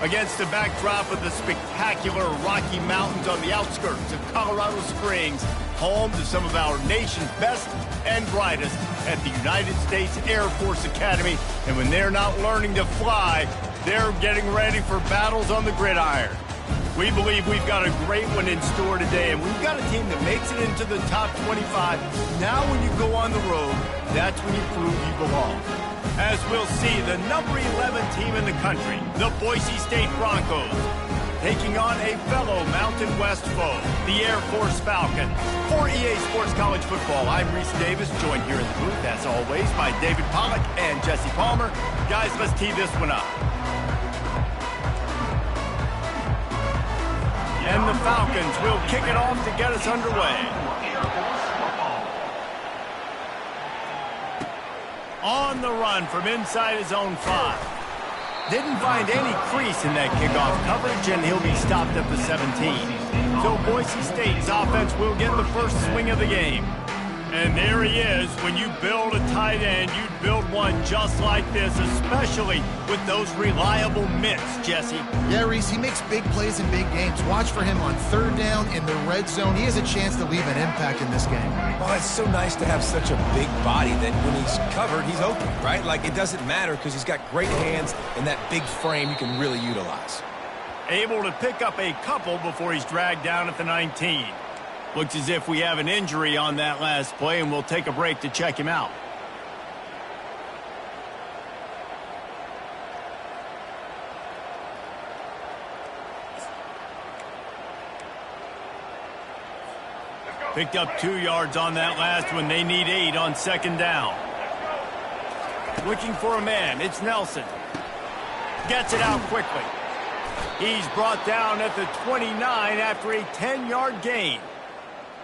Against the backdrop of the spectacular Rocky Mountains on the outskirts of Colorado Springs, home to some of our nation's best and brightest at the United States Air Force Academy. And when they're not learning to fly, they're getting ready for battles on the gridiron. We believe we've got a great one in store today, and we've got a team that makes it into the top 25. Now when you go on the road, that's when you prove you belong. As we'll see, the number 11 team in the country, the Boise State Broncos, taking on a fellow Mountain West foe, the Air Force Falcons. For EA Sports College Football, I'm Reese Davis, joined here in the booth, as always, by David Pollack and Jesse Palmer. Guys, let's tee this one up. And the Falcons will kick it off to get us underway. On the run from inside his own 5. Didn't find any crease in that kickoff coverage, and he'll be stopped at the 17. So Boise State's offense will get the first swing of the game. And there he is. When you build a tight end, you'd build one just like this, especially with those reliable mitts, Jesse. Yeah, Reese, he makes big plays in big games. Watch for him on third down in the red zone. He has a chance to leave an impact in this game. Oh, it's so nice to have such a big body that when he's covered, he's open, right? Like, it doesn't matter because he's got great hands and that big frame you can really utilize. Able to pick up a couple before he's dragged down at the 19. Looks as if we have an injury on that last play, and we'll take a break to check him out. Picked up 2 yards on that last one. They need 8 on second down. Looking for a man. It's Nelson. Gets it out quickly. He's brought down at the 29 after a 10-yard gain.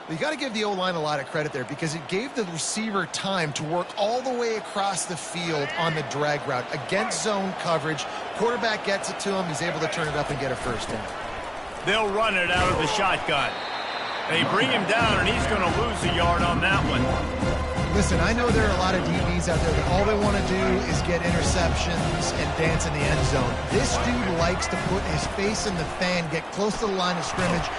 You got to give the O-line a lot of credit there because it gave the receiver time to work all the way across the field on the drag route against zone coverage. Quarterback gets it to him. He's able to turn it up and get a first down. They'll run it out of the shotgun. They bring him down, and he's going to lose a yard on that one. Listen, I know there are a lot of DBs out there that all they want to do is get interceptions and dance in the end zone. This dude likes to put his face in the fan, get close to the line of scrimmage.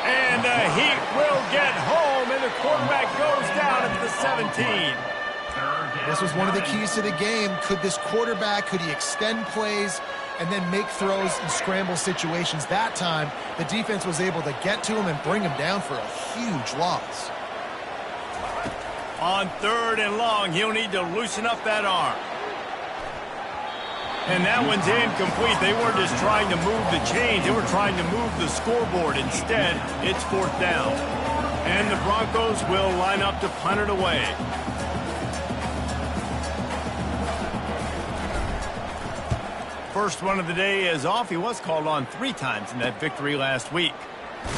And the Heat will get home, and the quarterback goes down at the 17. This was one of the keys to the game. Could this quarterback, could he extend plays and then make throws in scramble situations? That time, the defense was able to get to him and bring him down for a huge loss. On third and long, he'll need to loosen up that arm. And that one's incomplete. They weren't just trying to move the chains. They were trying to move the scoreboard. Instead, it's fourth down. And the Broncos will line up to punt it away. First one of the day is off. He was called on 3 times in that victory last week.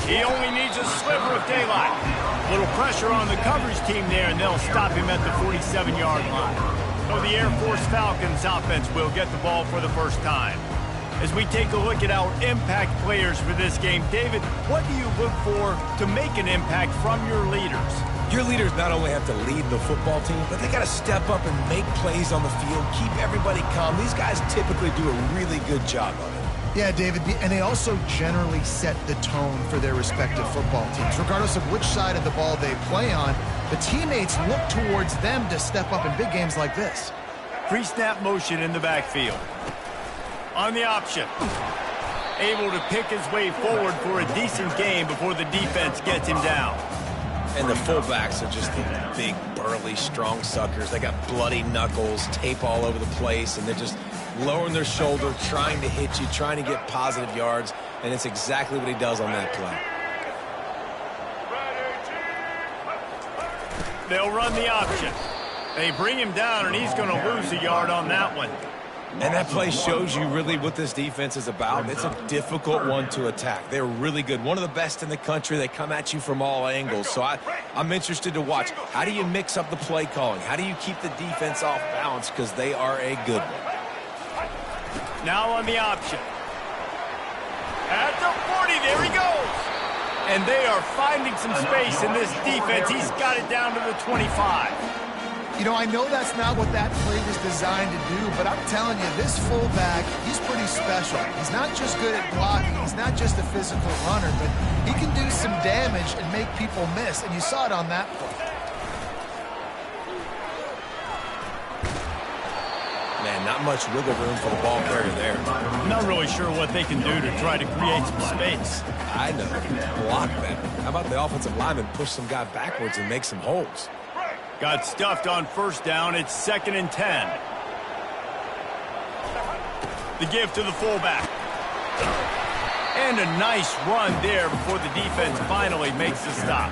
He only needs a sliver of daylight. A little pressure on the coverage team there, and they'll stop him at the 47-yard line. So the Air Force Falcons offense will get the ball for the first time. As we take a look at our impact players for this game, David, what do you look for to make an impact from your leaders? Your leaders not only have to lead the football team, but they got to step up and make plays on the field, keep everybody calm. These guys typically do a really good job of it. Yeah, David, and they also generally set the tone for their respective football teams. Regardless of which side of the ball they play on, the teammates look towards them to step up in big games like this. Pre-snap motion in the backfield. On the option. Able to pick his way forward for a decent gain before the defense gets him down. And the fullbacks are just the big, burly, strong suckers. They got bloody knuckles, tape all over the place, and they're just lowering their shoulder, trying to hit you, trying to get positive yards, and it's exactly what he does on that play. They'll run the option. They bring him down, and he's going to lose a yard on that one. And that play shows you really what this defense is about. It's a difficult one to attack. They're really good. One of the best in the country. They come at you from all angles. So I'm interested to watch. How do you mix up the play calling? How do you keep the defense off balance? Because they are a good one. Now on the option. At the 40, there he goes. And they are finding some space in this defense. He's got it down to the 25. You know, I know that's not what that play was designed to do, but I'm telling you, this fullback, he's pretty special. He's not just good at blocking. He's not just a physical runner, but he can do some damage and make people miss, and you saw it on that play. Man, not much wiggle room for the ball carrier there. I'm not really sure what they can do to try to create some space. I know. Block better. How about the offensive lineman push some guy backwards and make some holes? Got stuffed on first down. It's 2nd and 10. The give to the fullback. And a nice run there before the defense finally makes the stop.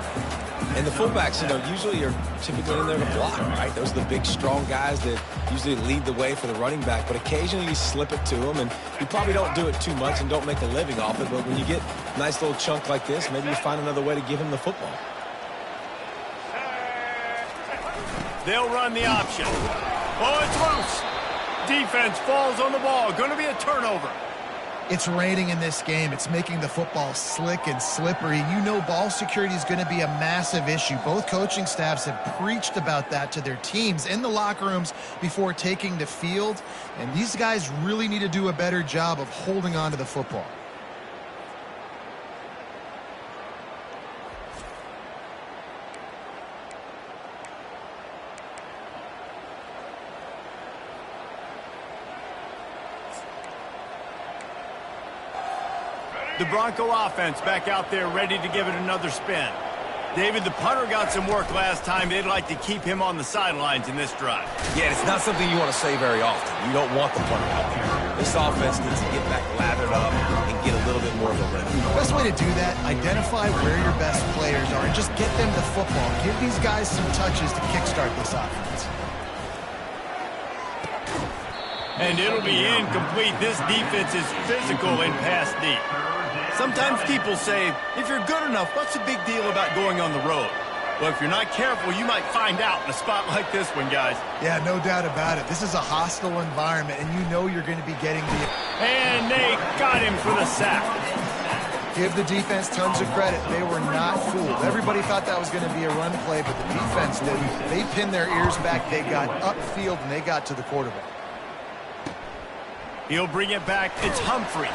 And the fullbacks, you know, usually are typically in there to block, right? Those are the big, strong guys that usually lead the way for the running back. But occasionally you slip it to them, and you probably don't do it too much and don't make a living off it. But when you get a nice little chunk like this, maybe you find another way to give him the football. They'll run the option. Oh, it's loose. Defense falls on the ball. Going to be a turnover. It's raining in this game. It's making the football slick and slippery. You know ball security is going to be a massive issue. Both coaching staffs have preached about that to their teams in the locker rooms before taking the field. And these guys really need to do a better job of holding on to the football. The Bronco offense back out there ready to give it another spin. David, the punter got some work last time. They'd like to keep him on the sidelines in this drive. Yeah, it's not something you want to say very often. You don't want the punter out there. This offense needs to get back lathered up and get a little bit more of a rhythm. The best way to do that, identify where your best players are and just get them the football. Give these guys some touches to kickstart this offense. And it'll be incomplete. This defense is physical and pass deep. Sometimes people say, if you're good enough, what's the big deal about going on the road? Well, if you're not careful, you might find out in a spot like this one, guys. Yeah, no doubt about it. This is a hostile environment, and you know you're going to be getting the... And they got him for the sack. Give the defense tons of credit. They were not fooled. Everybody thought that was going to be a run play, but the defense didn't. They pinned their ears back. They got upfield, and they got to the quarterback. He'll bring it back. It's Humphrey.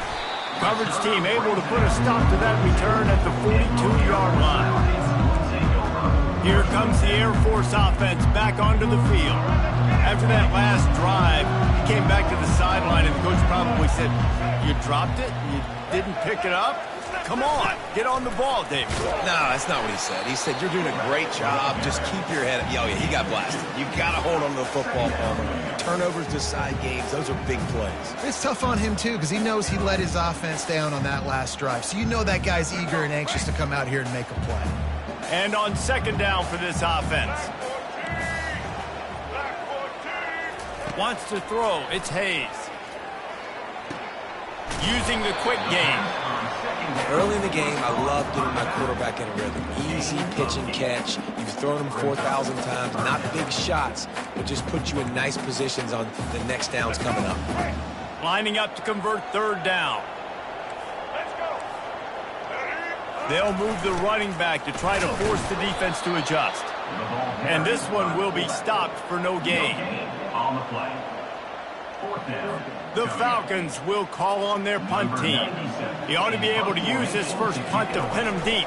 Coverage team able to put a stop to that return at the 42-yard line. Here comes the Air Force offense back onto the field. After that last drive, he came back to the sideline, and the coach probably said, you dropped it? You didn't pick it up? Come on, get on the ball, David. No, that's not what he said. He said, you're doing a great job. Just keep your head up. Oh, yeah, he got blasted. You got to hold on to the football, Palmer. Turnovers decide games. Those are big plays. It's tough on him, too, because he knows he let his offense down on that last drive. So you know that guy's eager and anxious to come out here and make a play. And on 2nd down for this offense. Wants to throw. It's Hayes. Using the quick game. Early in the game, I love getting my quarterback in a rhythm. Easy pitch and catch. You've thrown him 4,000 times. Not big shots, but just put you in nice positions on the next downs coming up. Lining up to convert 3rd down. They'll move the running back to try to force the defense to adjust. And this one will be stopped for no gain. On the play. The Falcons will call on their punt team. He ought to be able to use this first punt to pin him deep.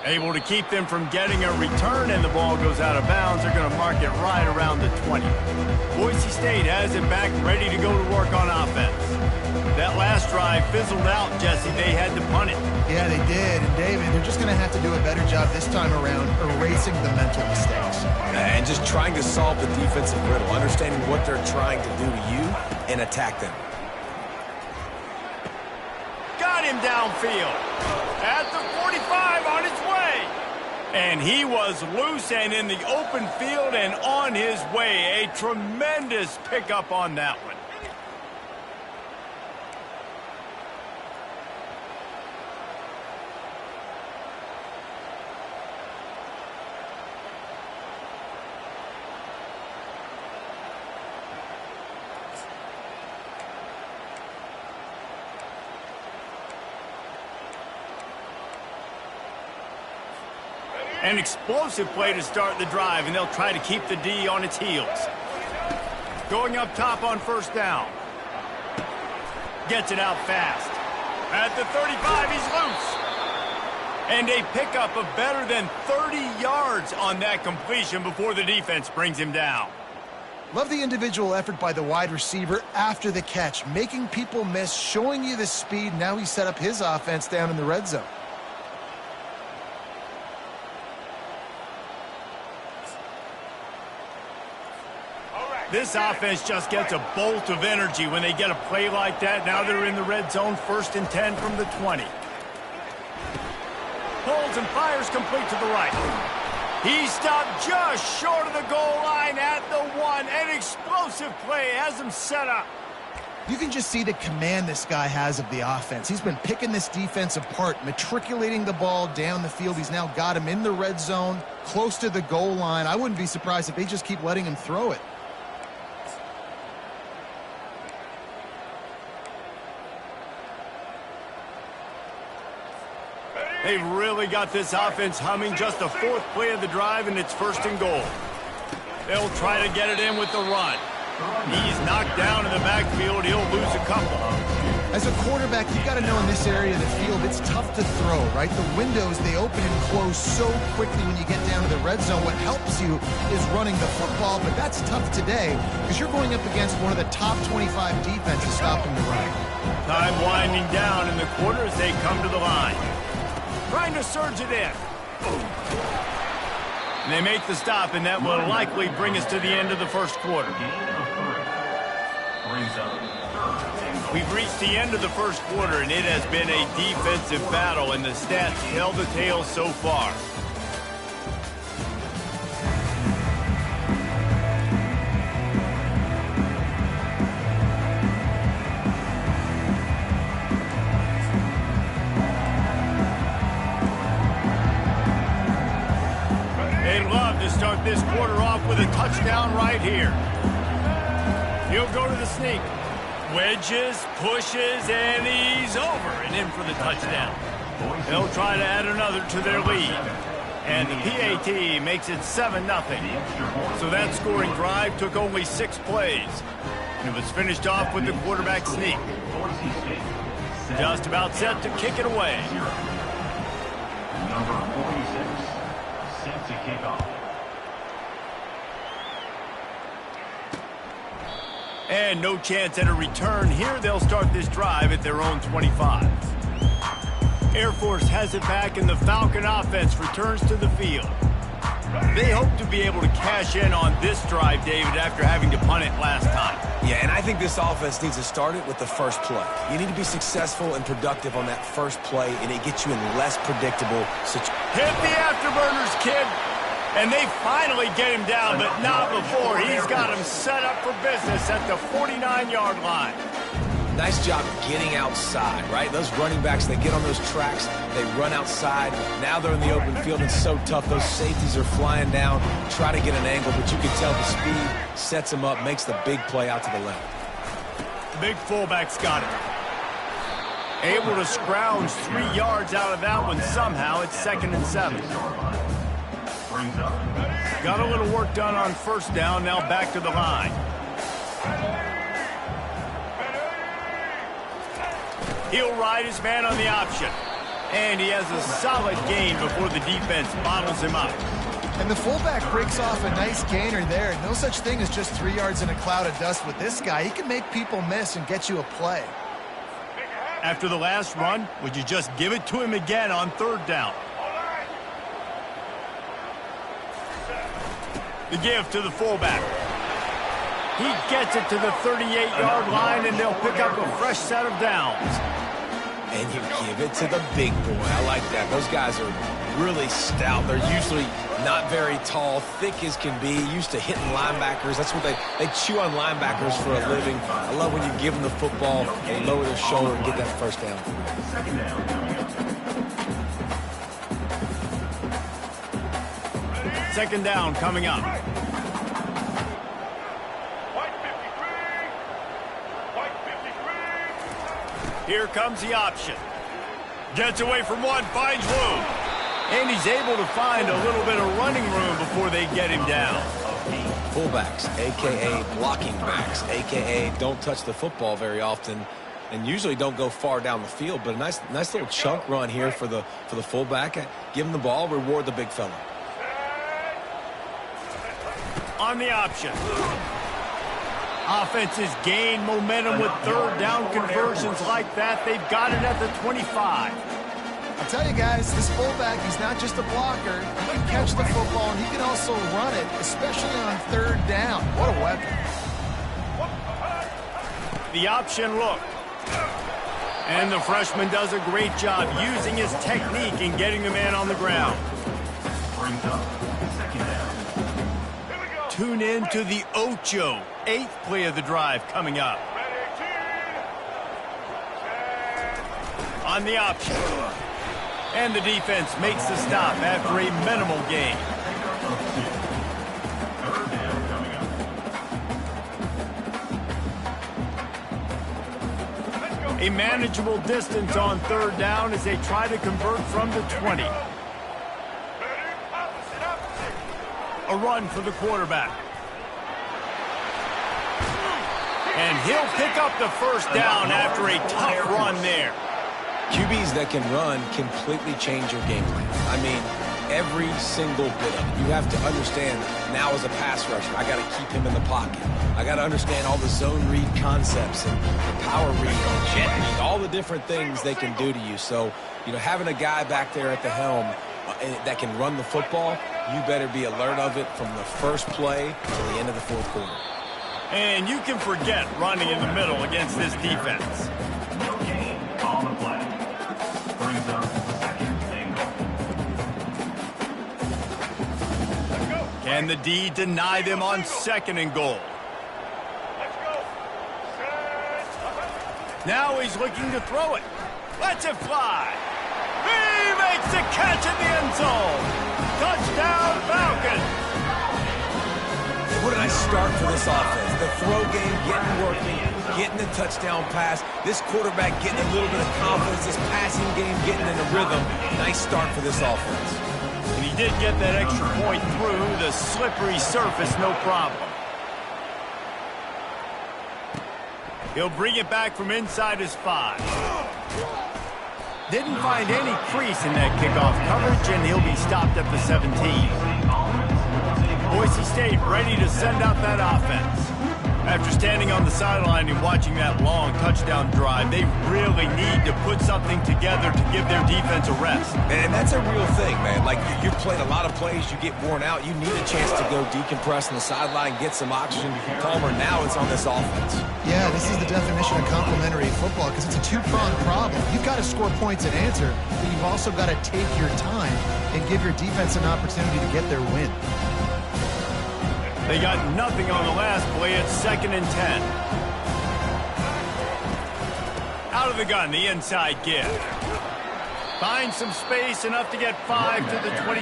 Able to keep them from getting a return, and the ball goes out of bounds. They're going to mark it right around the 20. Boise State has it back, ready to go to work on offense. That last drive fizzled out, Jesse. They had to punt it. Yeah, they did. And, David, they're just going to have to do a better job this time around erasing the mental mistakes. And just trying to solve the defensive riddle, understanding what they're trying to do to you and attack them. Got him downfield. At the 45 on his way. And he was loose and in the open field and on his way. A tremendous pickup on that one. An explosive play to start the drive, and they'll try to keep the D on its heels. Going up top on first down. Gets it out fast. At the 35, he's loose. And a pickup of better than 30 yards on that completion before the defense brings him down. Love the individual effort by the wide receiver after the catch, making people miss, showing you the speed. Now he set up his offense down in the red zone. This offense just gets a bolt of energy when they get a play like that. Now they're in the red zone, 1st and 10 from the 20. Pulls and fires complete to the right. He stopped just short of the goal line at the 1. An explosive play has him set up. You can just see the command this guy has of the offense. He's been picking this defense apart, matriculating the ball down the field. He's now got him in the red zone, close to the goal line. I wouldn't be surprised if they just keep letting him throw it. They've really got this offense humming. Just the 4th play of the drive, and it's 1st and goal. They'll try to get it in with the run. He's knocked down in the backfield. He'll lose a couple. As a quarterback, you've got to know in this area of the field, it's tough to throw, right? The windows, they open and close so quickly when you get down to the red zone. What helps you is running the football, but that's tough today because you're going up against one of the top 25 defenses stopping the run. Time winding down in the quarter as they come to the line. Trying to surge it in. And they make the stop, and that will likely bring us to the end of the 1st quarter. We've reached the end of the 1st quarter, and it has been a defensive battle, and the stats tell the tale so far. They'd love to start this quarter off with a touchdown right here. He'll go to the sneak. Wedges, pushes, and he's over and in for the touchdown. They'll try to add another to their lead. And the PAT makes it 7-0. So that scoring drive took only 6 plays. And it was finished off with the quarterback sneak. Just about set to kick it away. Number 46, set to kick off. And no chance at a return. Here they'll start this drive at their own 25. Air Force has it back, and the Falcon offense returns to the field. They hope to be able to cash in on this drive, David, after having to punt it last time. Yeah, and I think this offense needs to start it with the first play. You need to be successful and productive on that first play, and it gets you in less predictable situations. Hit the afterburners, kid. And they finally get him down, but not before. He's got him set up for business at the 49-yard line. Nice job getting outside, right? Those running backs, they get on those tracks, they run outside. Now they're in the open field. It's so tough. Those safeties are flying down, try to get an angle, but you can tell the speed sets him up, makes the big play out to the left. Big fullback's got it. Able to scrounge 3 yards out of that one somehow. It's 2nd and 7. Got a little work done on first down. Now back to the line. He'll ride his man on the option. And he has a solid gain before the defense bottles him up. And the fullback breaks off a nice gainer there. No such thing as just 3 yards in a cloud of dust with this guy. He can make people miss and get you a play. After the last run, would you just give it to him again on 3rd down? The give to the fullback. He gets it to the 38-yard line, and they'll pick up a fresh set of downs. And you give it to the big boy. I like that. Those guys are really stout. They're usually not very tall, thick as can be, used to hitting linebackers. That's what they chew on linebackers for a living. I love when you give them the football and lower their shoulder and get that first down. Second down coming up. Here comes the option. Gets away from one, finds room. And he's able to find a little bit of running room before they get him down. Fullbacks, a.k.a. blocking backs, a.k.a. don't touch the football very often and usually don't go far down the field. But a nice little chunk run here for the fullback. Give him the ball, reward the big fella. On the option. Offenses gain momentum with third down conversions like that. They've got it at the 25. I'll tell you guys, this fullback, he's not just a blocker. He can catch the football, and he can also run it, especially on third down. What a weapon. The option look. And the freshman does a great job using his technique and getting the man on the ground. Brings up second down. Tune in to the Ocho, 8th play of the drive coming up. On the option. And the defense makes the stop after a minimal gain. Third down coming up. A manageable distance on third down as they try to convert from the 20. A run for the quarterback. And he'll pick up the first down after a tough run there. QBs that can run completely change your game plan. I mean, every single bit of it. You have to understand now as a pass rusher, I got to keep him in the pocket. I got to understand all the zone read concepts and the power read, jet read, all the different things they can do to you. So, having a guy back there at the helm that can run the football, you better be alert of it from the first play to the end of the fourth quarter. And you can forget running in the middle against this defense. No gain on the play. Brings up second and goal. Can the D deny them on second and goal? Now he's looking to throw it. Lets it fly. He makes the catch in the end zone. Touchdown, Falcons. Where did I start for this offense? The throw game getting working, getting the touchdown pass. This quarterback getting a little bit of confidence. This passing game getting in a rhythm. Nice start for this offense. And he did get that extra point through the slippery surface, no problem. He'll bring it back from inside his 5. Didn't find any crease in that kickoff coverage, and he'll be stopped at the 17. Boise State ready to send out that offense. After standing on the sideline and watching that long touchdown drive, they really need to put something together to give their defense a rest. And that's a real thing, man. Like, you've played a lot of plays, you get worn out, you need a chance to go decompress on the sideline, get some oxygen. Palmer, now it's on this offense. Yeah, this is the definition of complementary football because it's a two-pronged problem. You've got to score points and answer, but you've also got to take your time and give your defense an opportunity to get their win. They got nothing on the last play. It's 2nd and 10. Out of the gun, the inside give. Finds some space, enough to get 5 to the 22.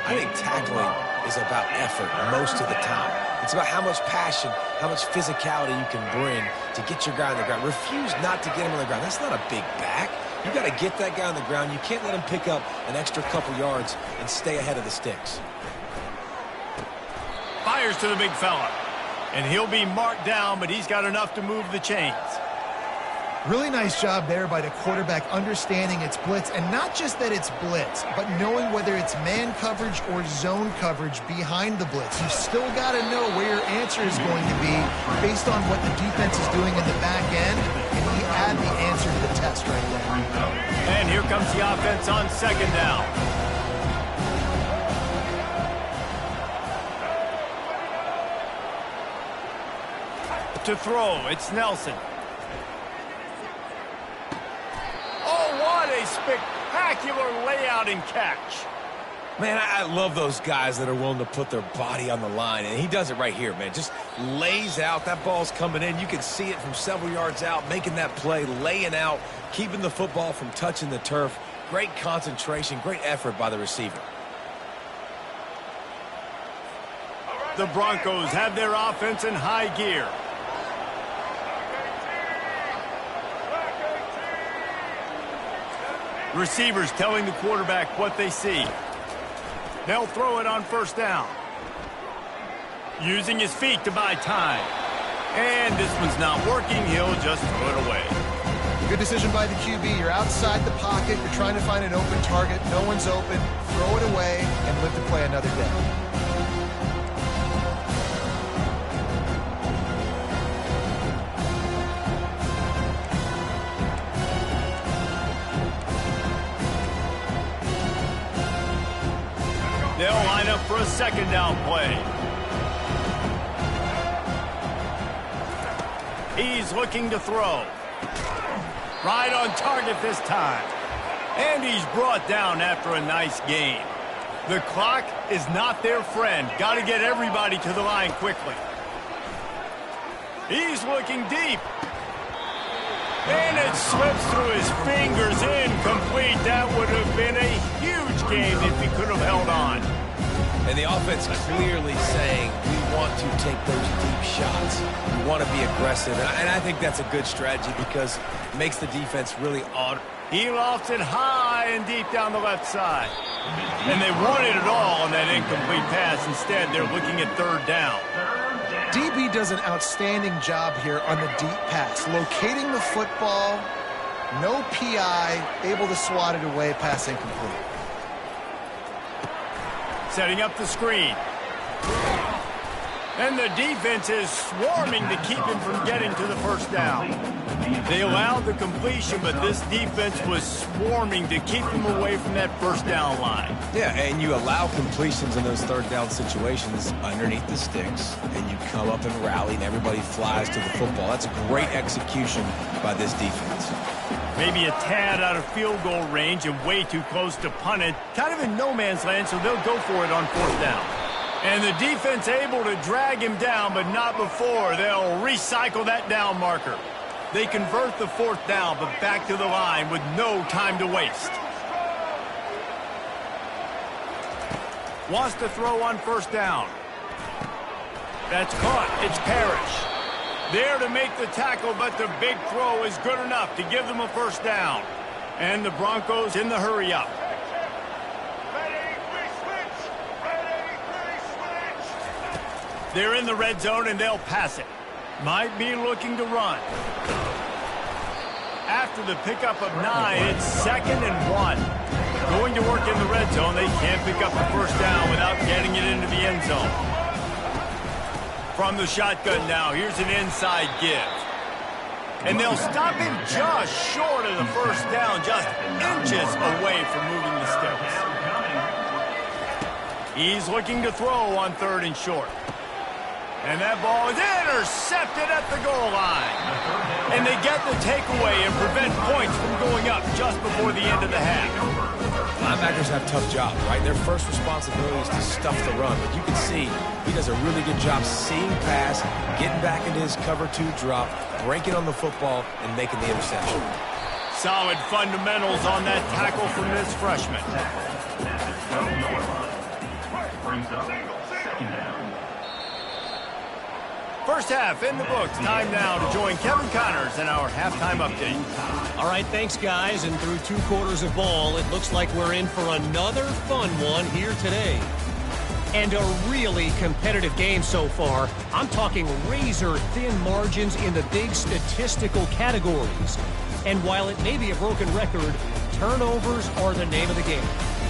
I think tackling is about effort most of the time. It's about how much passion, how much physicality you can bring to get your guy on the ground. Refuse not to get him on the ground. That's not a big back. You got to get that guy on the ground. You can't let him pick up an extra couple yards and stay ahead of the sticks. Fires to the big fella. And he'll be marked down, but he's got enough to move the chains. Really nice job there by the quarterback understanding it's blitz, and not just that it's blitz, but knowing whether it's man coverage or zone coverage behind the blitz. You've still got to know where your answer is going to be based on what the defense is doing in the back end, and he add the answer to the test right there. And here comes the offense on 2nd down. To throw, it's Nelson. Oh, what a spectacular layout and catch. Man, I love those guys that are willing to put their body on the line, and he does it right here, man. Just lays out. That ball's coming in. You can see it from several yards out, making that play, laying out, keeping the football from touching the turf. Great concentration, great effort by the receiver. The Broncos have their offense in high gear. Receivers telling the quarterback what they see. They'll throw it on first down. Using his feet to buy time. And this one's not working. He'll just throw it away. Good decision by the QB. You're outside the pocket. You're trying to find an open target. No one's open. Throw it away and live to play another day. They'll line up for a second down play. He's looking to throw. Right on target this time. And he's brought down after a nice gain. The clock is not their friend. Got to get everybody to the line quickly. He's looking deep. And it slips through his fingers, incomplete. That would have been a huge game if he could have held on. And the offense clearly saying, we want to take those deep shots. We want to be aggressive. And I think that's a good strategy because it makes the defense really odd. He lofts it high and deep down the left side. And they wanted it all on that incomplete pass. Instead, they're looking at third down. DB does an outstanding job here on the deep pass. Locating the football, no PI, able to swat it away, pass incomplete. Setting up the screen. And the defense is swarming to keep him from getting to the first down. They allowed the completion, but this defense was swarming to keep him away from that first down line. Yeah, and you allow completions in those third down situations underneath the sticks, and you come up and rally, and everybody flies to the football. That's a great execution by this defense. Maybe a tad out of field goal range and way too close to punt it. Kind of in no man's land, so they'll go for it on fourth down. And the defense able to drag him down, but not before. They'll recycle that down marker. They convert the fourth down, but back to the line with no time to waste. Wants to throw on first down. That's caught. It's Parrish. There to make the tackle, but the big throw is good enough to give them a first down. And the Broncos in the hurry-up. They're in the red zone, and they'll pass it. Might be looking to run. After the pickup of 9, it's 2nd and 1. Going to work in the red zone. They can't pick up the first down without getting it into the end zone. From the shotgun now, here's an inside give. And they'll stop him just short of the first down, just inches away from moving the sticks. He's looking to throw on 3rd and short. And that ball is intercepted at the goal line. And they get the takeaway and prevent points from going up just before the end of the half. Linebackers have tough jobs, right? Their first responsibility is to stuff the run. But you can see he does a really good job seeing pass, getting back into his cover 2 drop, breaking on the football, and making the interception. Solid fundamentals on that tackle from this freshman. Brings up second down. First half in the books. Time now to join Kevin Connors in our halftime update. All right, thanks, guys. And through 2 quarters of ball, it looks like we're in for another fun one here today. And a really competitive game so far. I'm talking razor-thin margins in the big statistical categories. And while it may be a broken record, turnovers are the name of the game.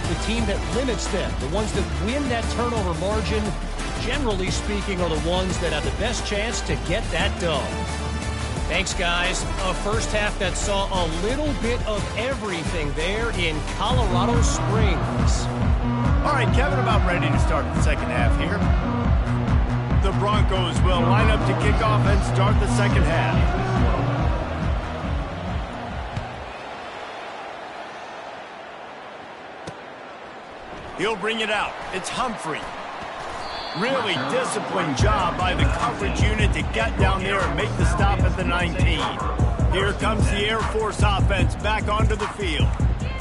The team that limits them, the ones that win that turnover margin, generally speaking, are the ones that have the best chance to get that done. Thanks, guys. A first half that saw a little bit of everything there in Colorado Springs. All right, Kevin, about ready to start the second half here. The Broncos will line up to kick off and start the second half. He'll bring it out. It's Humphrey. Really disciplined job by the coverage unit to get down there and make the stop at the 19. Here comes the Air Force offense back onto the field.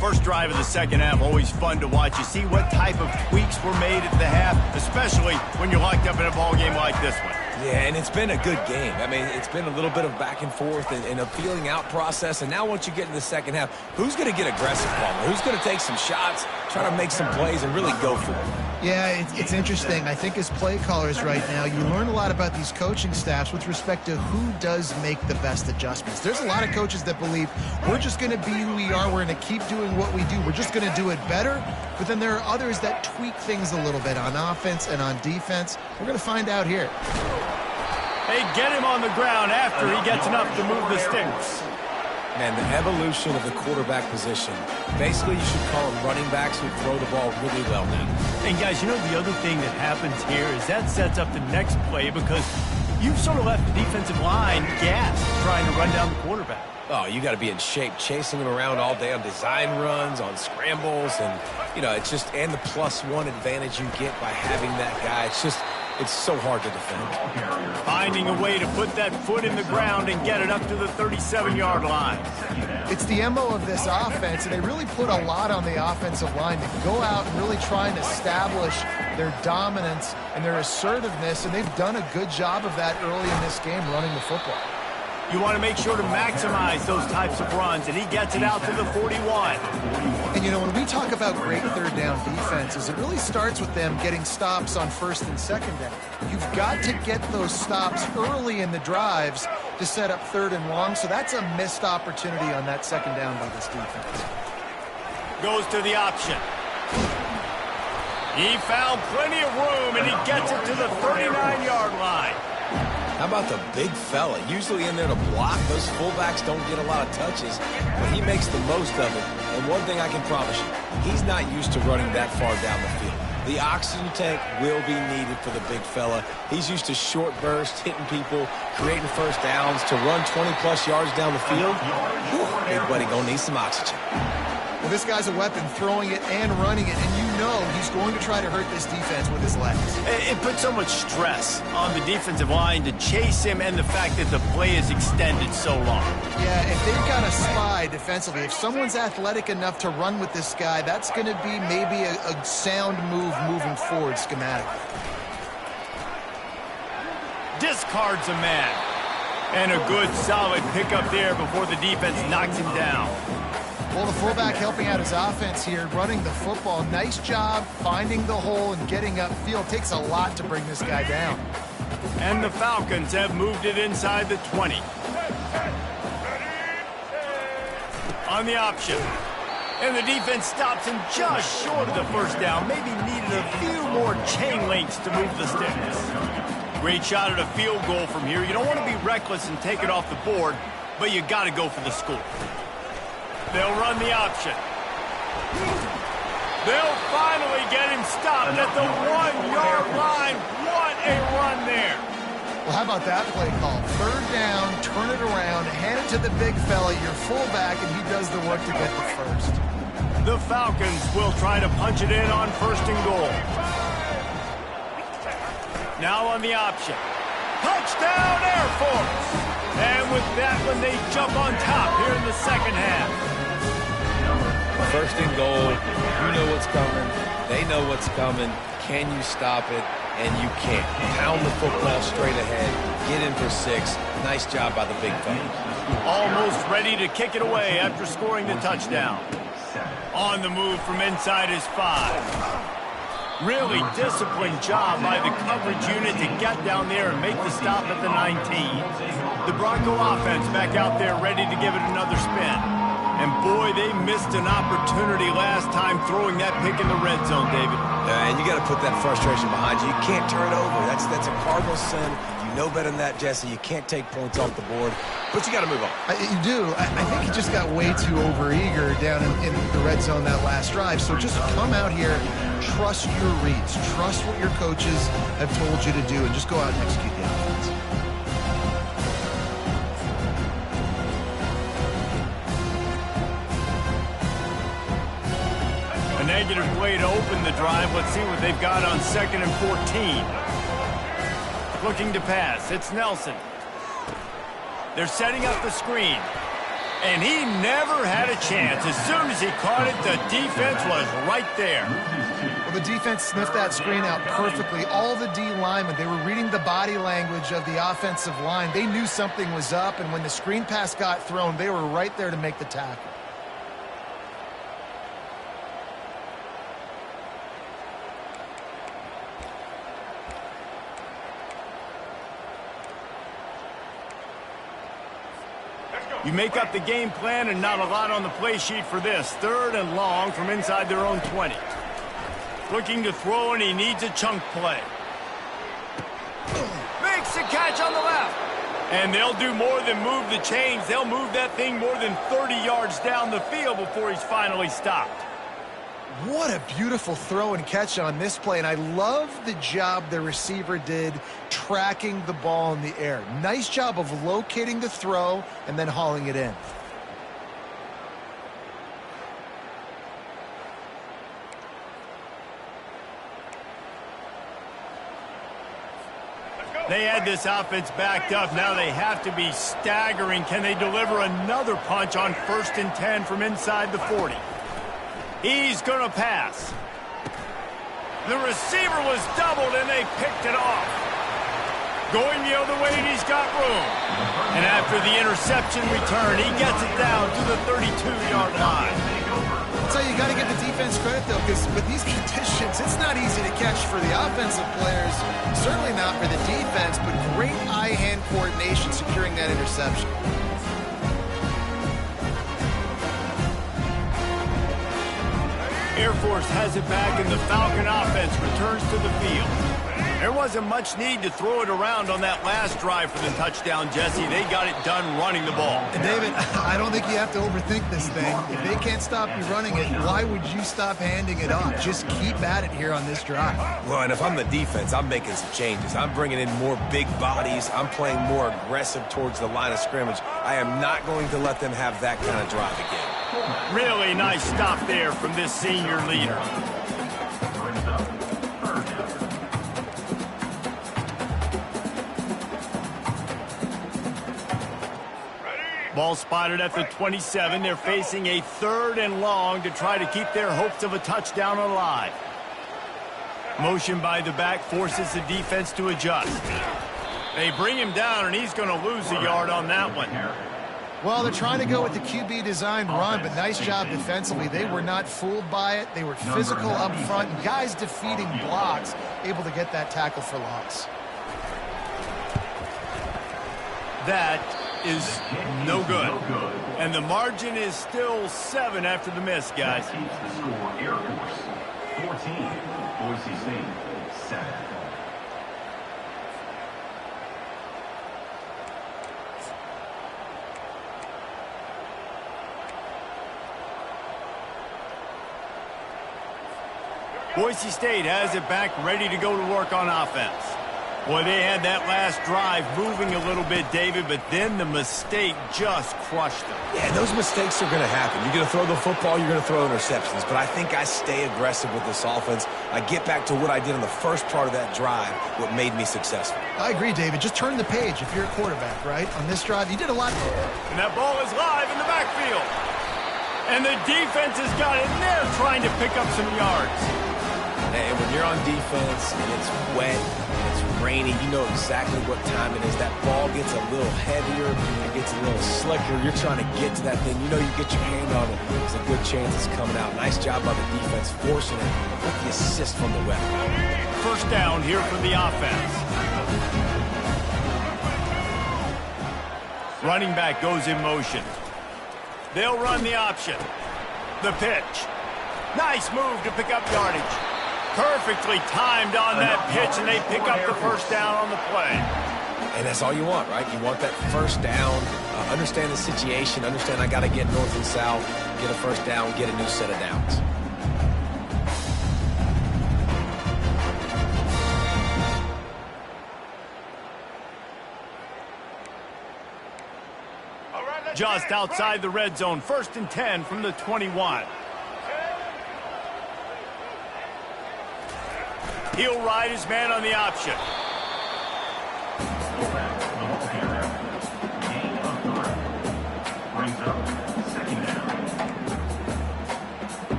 First drive of the second half, always fun to watch. You see what type of tweaks were made at the half, especially when you're locked up in a ball game like this one. Yeah, and it's been a good game. I mean, it's been a little bit of back and forth and a feeling out process. And now once you get in the second half, who's going to get aggressive, Palmer? Who's going to take some shots, try to make some plays, and really go for it? Yeah, it's interesting. I think as play callers right now, you learn a lot about these coaching staffs with respect to who does make the best adjustments. There's a lot of coaches that believe we're just going to be who we are. We're going to keep doing what we do. We're just going to do it better. But then there are others that tweak things a little bit on offense and on defense. We're going to find out here. Hey, get him on the ground after he gets enough to move the sticks. Man, the evolution of the quarterback position. Basically, you should call them running backs who throw the ball really well now. And guys, you know the other thing that happens here is that sets up the next play because you've sort of left the defensive line gassed trying to run down the quarterback. Oh, you got to be in shape, chasing him around all day on design runs, on scrambles, and, you know, it's just, and the +1 advantage you get by having that guy. It's so hard to defend. Finding a way to put that foot in the ground and get it up to the 37-yard line. It's the MO of this offense, and they really put a lot on the offensive line to go out and really try and establish their dominance and their assertiveness, and they've done a good job of that early in this game running the football. You want to make sure to maximize those types of runs, and he gets it out to the 41. And, you know, when we talk about great third down defenses, it really starts with them getting stops on first and second down. You've got to get those stops early in the drives to set up third and long, so that's a missed opportunity on that second down by this defense. Goes to the option. He found plenty of room, and he gets it to the 39-yard line. How about the big fella? Usually in there to block. Those fullbacks don't get a lot of touches, but he makes the most of it. And one thing I can promise you, he's not used to running that far down the field. The oxygen tank will be needed for the big fella. He's used to short bursts, hitting people, creating first downs. To run 20-plus yards down the field, big buddy gonna need some oxygen. Well, this guy's a weapon, throwing it and running it, and you know he's going to try to hurt this defense with his legs. It puts so much stress on the defensive line to chase him and the fact that the play is extended so long. Yeah, if they've got a spy defensively, if someone's athletic enough to run with this guy, that's going to be maybe a sound move moving forward schematically. Discards a man. And a good, solid pickup there before the defense knocks him down. Well, the fullback helping out his offense here, running the football. Nice job finding the hole and getting upfield. Takes a lot to bring this guy down. And the Falcons have moved it inside the 20. On the option. And the defense stops him just short of the first down. Maybe needed a few more chain links to move the sticks. Great shot at a field goal from here. You don't want to be reckless and take it off the board, but you got to go for the score. They'll run the option. They'll finally get him stopped at the 1-yard line. What a run there. Well, how about that play call? Third down, turn it around, hand it to the big fella, your fullback, and he does the work to get the first. The Falcons will try to punch it in on first and goal. Now on the option. Touchdown, Air Force! And with that one, they jump on top here in the second half. First and goal, you know what's coming. They know what's coming. Can you stop it? And you can't. Pound the football straight ahead. Get in for 6. Nice job by the big fella. Almost ready to kick it away after scoring the touchdown. On the move from inside his 5. Really disciplined job by the coverage unit to get down there and make the stop at the 19. The Bronco offense back out there ready to give it another spin. And boy, they missed an opportunity last time throwing that pick in the red zone, David. And you got to put that frustration behind you. You can't turn it over. That's a cardinal sin. You know better than that, Jesse. You can't take points off the board, but you got to move on. You do. I think he just got way too overeager down in the red zone that last drive. So just come out here, trust your reads, trust what your coaches have told you to do, and just go out and execute the offense. Negative play to open the drive. Let's see what they've got on 2nd and 14. Looking to pass. It's Nelson. They're setting up the screen. And he never had a chance. As soon as he caught it, the defense was right there. Well, the defense sniffed that screen out perfectly. All the D linemen, they were reading the body language of the offensive line. They knew something was up, and when the screen pass got thrown, they were right there to make the tackle. You make up the game plan and not a lot on the play sheet for this. 3rd and long from inside their own 20. Looking to throw, and he needs a chunk play. Makes the catch on the left. And they'll do more than move the chains. They'll move that thing more than 30 yards down the field before he's finally stopped. What a beautiful throw and catch on this play, and I love the job the receiver did tracking the ball in the air. Nice job of locating the throw and then hauling it in. They had this offense backed up. Now they have to be staggering. Can they deliver another punch on 1st and 10 from inside the 40? He's going to pass. The receiver was doubled, and they picked it off. Going the other way, and he's got room. And after the interception return, he gets it down to the 32-yard line. So you got to give the defense credit, though, because with these conditions, it's not easy to catch for the offensive players. Certainly not for the defense, but great eye-hand coordination securing that interception. Air Force has it back, and the Falcon offense returns to the field. There wasn't much need to throw it around on that last drive for the touchdown, Jesse. They got it done running the ball. And David, I don't think you have to overthink this thing. If they can't stop you running it, why would you stop handing it off? Just keep at it here on this drive. Well, and if I'm the defense, I'm making some changes. I'm bringing in more big bodies. I'm playing more aggressive towards the line of scrimmage. I am not going to let them have that kind of drive again. Really nice stop there from this senior leader. Ball spotted at the 27. They're facing a 3rd and long to try to keep their hopes of a touchdown alive. Motion by the back forces the defense to adjust. They bring him down, and he's going to lose a yard on that one. Well, they're trying to go with the QB designed run, but nice job defensively. They were not fooled by it. They were physical up front, and guys defeating blocks, able to get that tackle for loss. That is no good. And the margin is still 7 after the miss, guys. That keeps the score Air Force 14, Boise State 7. Boise State has it back, ready to go to work on offense. Boy, they had that last drive moving a little bit, David, but then the mistake just crushed them. Yeah, those mistakes are going to happen. You're going to throw the football, you're going to throw interceptions. But I think I stay aggressive with this offense. I get back to what I did in the first part of that drive, what made me successful. I agree, David. Just turn the page if you're a quarterback, right? On this drive, you did a lot there. And that ball is live in the backfield. And the defense has got in there trying to pick up some yards. And when you're on defense and it's wet, it's rainy, you know exactly what time it is. That ball gets a little heavier, it gets a little slicker. You're trying to get to that thing. You know you get your hand on it. There's a good chance it's coming out. Nice job by the defense forcing it with the assist from the weapon. First down here for the offense. Running back goes in motion. They'll run the option. The pitch. Nice move to pick up yardage. Perfectly timed on that pitch, and they pick up the first down on the play. And that's all you want, right? You want that first down, understand the situation, understand I got to get north and south, get a first down, get a new set of downs. Just outside the red zone, 1st and 10 from the 21. He'll ride his man on the option. Gain of 3. Brings up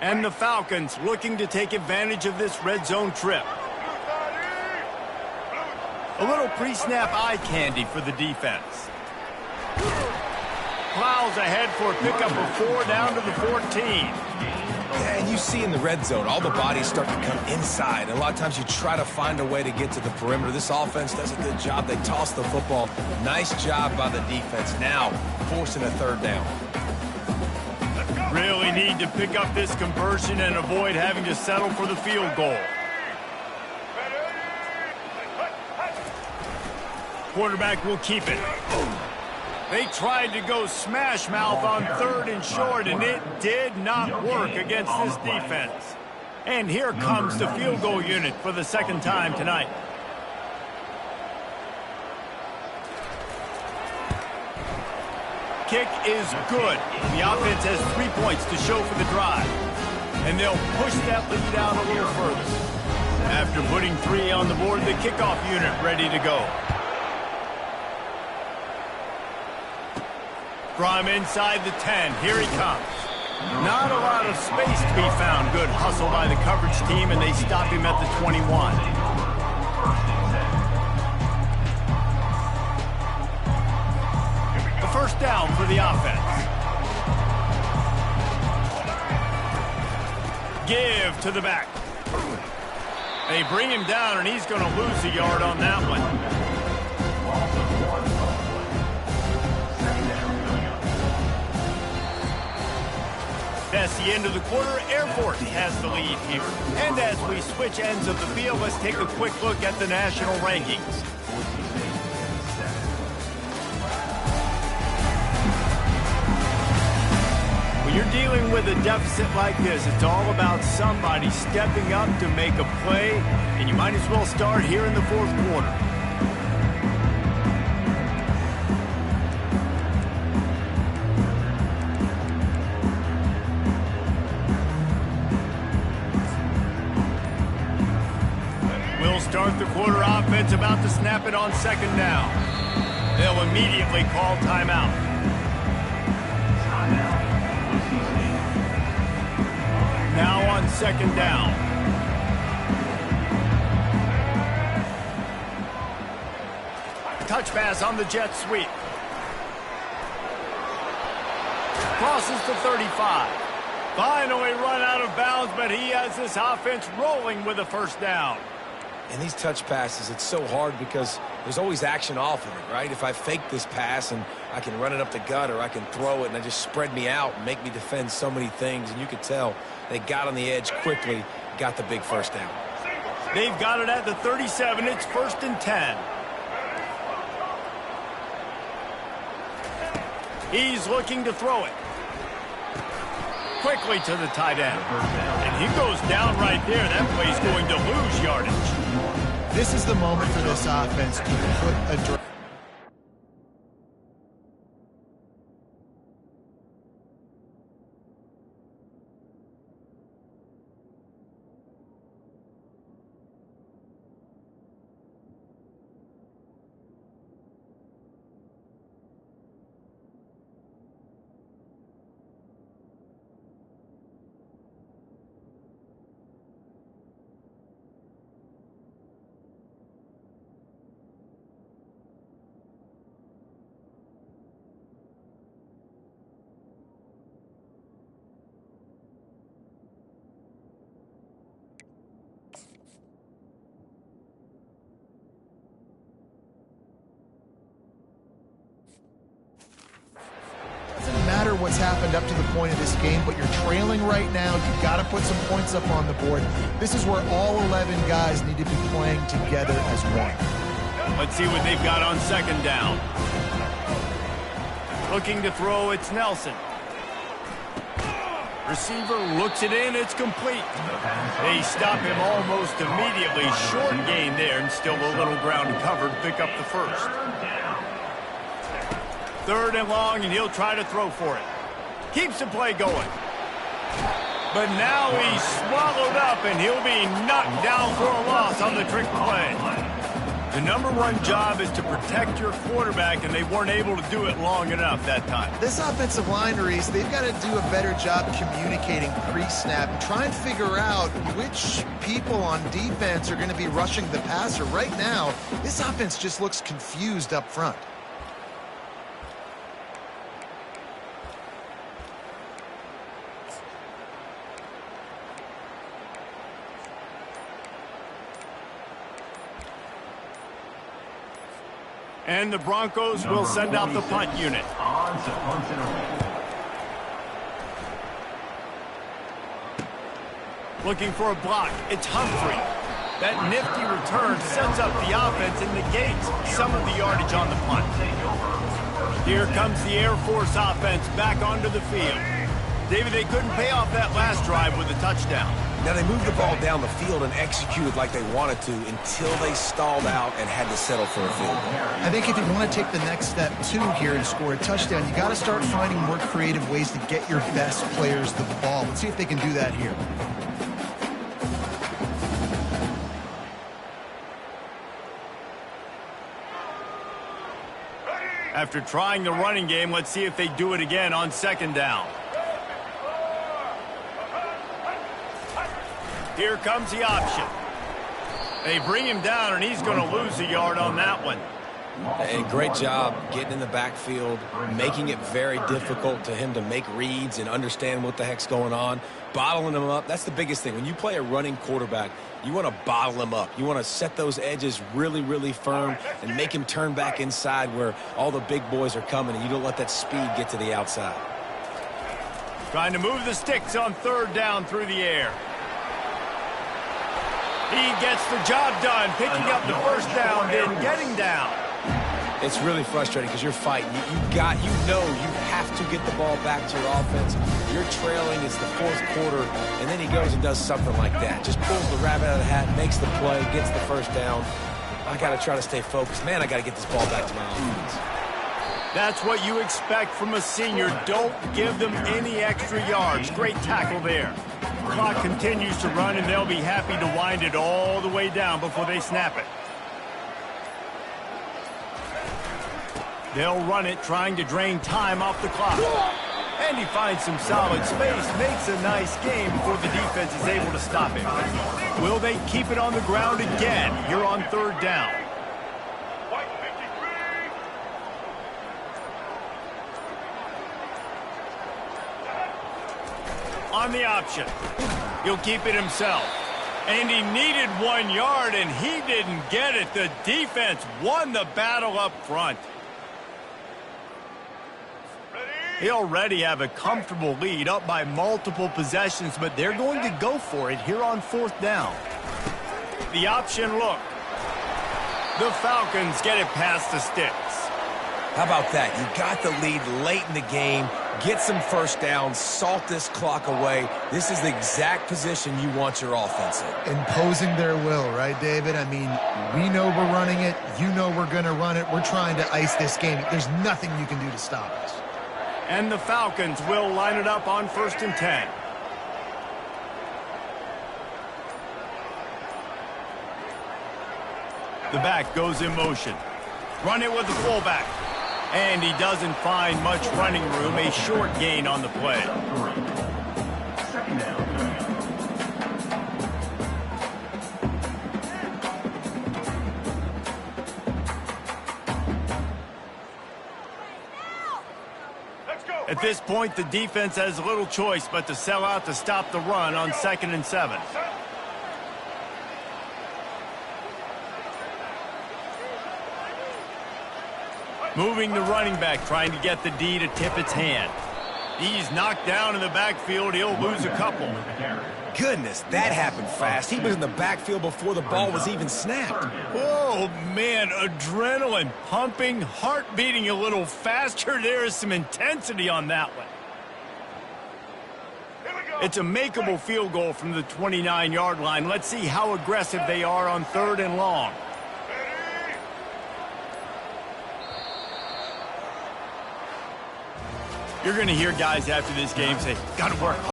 And the Falcons looking to take advantage of this red zone trip. A little pre-snap eye candy for the defense. Plows ahead for a pickup of 4 down to the 14. Yeah, and you see in the red zone, all the bodies start to come inside. And a lot of times you try to find a way to get to the perimeter. This offense does a good job. They toss the football. Nice job by the defense. Now forcing a 3rd down. Really need to pick up this conversion and avoid having to settle for the field goal. Quarterback will keep it. They tried to go smash mouth on 3rd and short, and it did not work against this defense. And here comes the field goal unit for the 2nd time tonight. Kick is good. The offense has 3 points to show for the drive. And they'll push that lead out a little further. After putting 3 on the board, the kickoff unit ready to go. From inside the 10, here he comes. Not a lot of space to be found. Good hustle by the coverage team, and they stop him at the 21. The 1st down for the offense. Give to the back. They bring him down, and he's going to lose a yard on that one. That's the end of the quarter. Air Force has the lead here. And as we switch ends of the field, let's take a quick look at the national rankings. When you're dealing with a deficit like this, it's all about somebody stepping up to make a play, and you might as well start here in the 4th quarter. Start the quarter offense, about to snap it on 2nd down. They'll immediately call timeout. Now on 2nd down. Touch pass on the jet sweep. Crosses the 35. Finally run out of bounds, but he has this offense rolling with a 1st down. And these touch passes, it's so hard because there's always action off of it, right? If I fake this pass and I can run it up the gut, or I can throw it and I just spread me out and make me defend so many things. And you could tell they got on the edge quickly, got the big 1st down. They've got it at the 37. It's 1st and 10. He's looking to throw it. Quickly to the tight end. And he goes down right there. That play's going to lose yardage. This is the moment for this offense to put a drive. What's happened up to the point of this game, but you're trailing right now. You've got to put some points up on the board. This is where all 11 guys need to be playing together as one. Let's see what they've got on 2nd down. Looking to throw, it's Nelson. Receiver looks it in, it's complete. They stop him almost immediately. Short gain there, and still a little ground covered. Pick up the 1st. 3rd and long, and he'll try to throw for it. Keeps the play going. But now he's swallowed up, and he'll be knocked down for a loss on the trick play. The #1 job is to protect your quarterback, and they weren't able to do it long enough that time. This offensive line, Reese, they've got to do a better job communicating pre-snap and try and figure out which people on defense are going to be rushing the passer. Right now, this offense just looks confused up front. And the Broncos will send out the punt unit. On to punt and away. Looking for a block. It's Humphrey. That nifty return sets up the offense and negates some of the yardage on the punt. Here comes the Air Force offense back onto the field. David, they couldn't pay off that last drive with a touchdown. Now, they moved the ball down the field and executed like they wanted to until they stalled out and had to settle for a field goal. I think if you want to take the next step, too, here and score a touchdown, you got to start finding more creative ways to get your best players the ball. Let's see if they can do that here. After trying the running game, let's see if they do it again on second down. Here comes the option. They bring him down, and he's going to lose a yard on that one. And great job getting in the backfield, making it very difficult to him to make reads and understand what the heck's going on, bottling him up. That's the biggest thing. When you play a running quarterback, you want to bottle him up. You want to set those edges really, really firm and make him turn back inside where all the big boys are coming, and you don't let that speed get to the outside. Trying to move the sticks on third down through the air. He gets the job done, picking up the first down, then getting down. It's really frustrating because you're fighting. You have to get the ball back to your offense. You're trailing. It's the fourth quarter, and then he goes and does something like that. Just pulls the rabbit out of the hat, makes the play, gets the first down. I got to try to stay focused. Man, I got to get this ball back to my offense. That's what you expect from a senior. Don't give them any extra yards. Great tackle there. Clock continues to run, and they'll be happy to wind it all the way down before they snap it. They'll run it, trying to drain time off the clock. And he finds some solid space, makes a nice game before the defense is able to stop him. Will they keep it on the ground again here on third down? On the option. He'll keep it himself. And he needed 1 yard, and he didn't get it. The defense won the battle up front. They already have a comfortable lead, up by multiple possessions, but they're going to go for it here on fourth down. The option look. The Falcons get it past the sticks. How about that? You got the lead late in the game. Get some first downs, salt this clock away. This is the exact position you want your offense in. Imposing their will, right, David? I mean, we know we're running it. You know we're going to run it. We're trying to ice this game. There's nothing you can do to stop us. And the Falcons will line it up on 1st and 10. The back goes in motion. Run it with the fullback. And he doesn't find much running room. A short gain on the play. Second down. At this point, the defense has little choice but to sell out to stop the run on 2nd and 7. Moving the running back, trying to get the D to tip its hand. He's knocked down in the backfield. He'll lose a couple. Goodness, that happened fast. He was in the backfield before the ball was even snapped. Oh, man, adrenaline pumping, heart beating a little faster. There is some intensity on that one. It's a makeable field goal from the 29-yard line. Let's see how aggressive they are on 3rd and long. You're going to hear guys after this game say, got to work